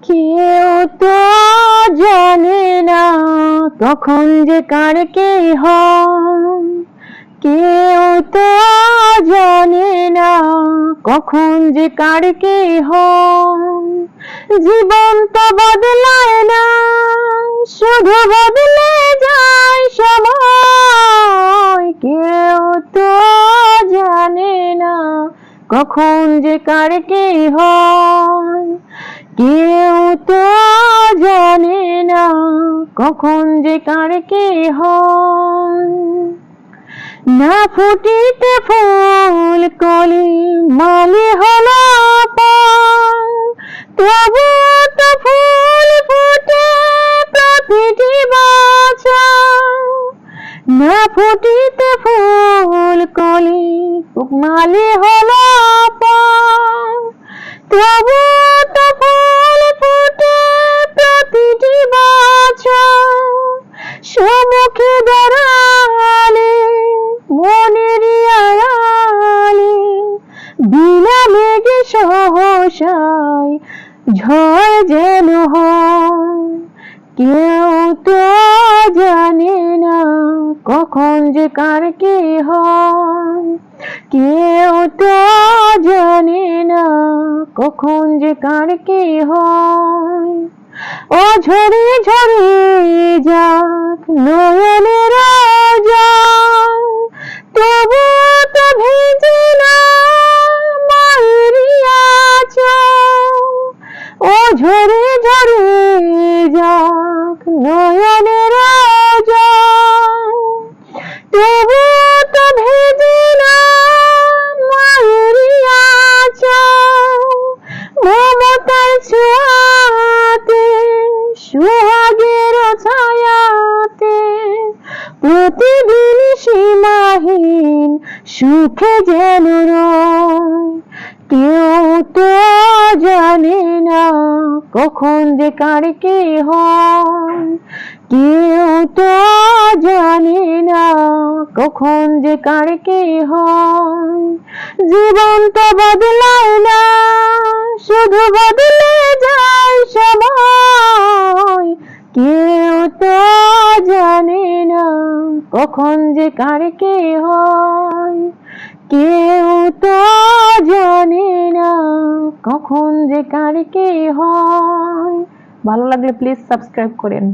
কেউ তো জানে না কখন যে কার কে হয়, কেউ তো জানে না কখন যে কার কে হয়। জীবন তো বদলায় না, শুধু বদলে যায় সময়। কেউ তো জানে না কখন যে কার কে হয়, কেউ তো জানে না কখন যে কার কে হয়। না ফুটিতে ফুল কলি মালি হলো তবু তো ফুল ফুটে প্রতিটি বছর। না ফুটিতে ফুল কলি মালি হলো তবু তো ফুল ফুটে প্রতিটি বছর। সম্মুখে দাঁড়ালে মনের আড়ালে বিনা মেঘে সহসায় ঝড় যেন হয়। কেউ তো জানে না কখন যে কার কে হয়, কেউ তো জানে না কখন যে কার কে হয়। ও ঝরে ঝরে যাক নয়নের জল, তবু তো ভেজে না মায়েরই আঁচল। ও ঝরে ঝরে যাক নয়নের জল, তবু তো ভেজে না মায়েরই আঁচল। মমতার ছোঁয়াতে সোহাগের ছায়াতে প্রতিদিন সীমাহীন সুখে যেন রয়। কেউ তো জানে না কখন যে কার কে হয়, কেউ তো জানে না কখন যে কার কে হয়। জীবন তো বদলায় না, শুধু বদলে যায় সময়। কেউ তো জানে না কখন যে কার কে হয়, কেউ তো জানে না কখন যে কার কে হয়। ভালো লাগলে প্লিজ সাবস্ক্রাইব করেন।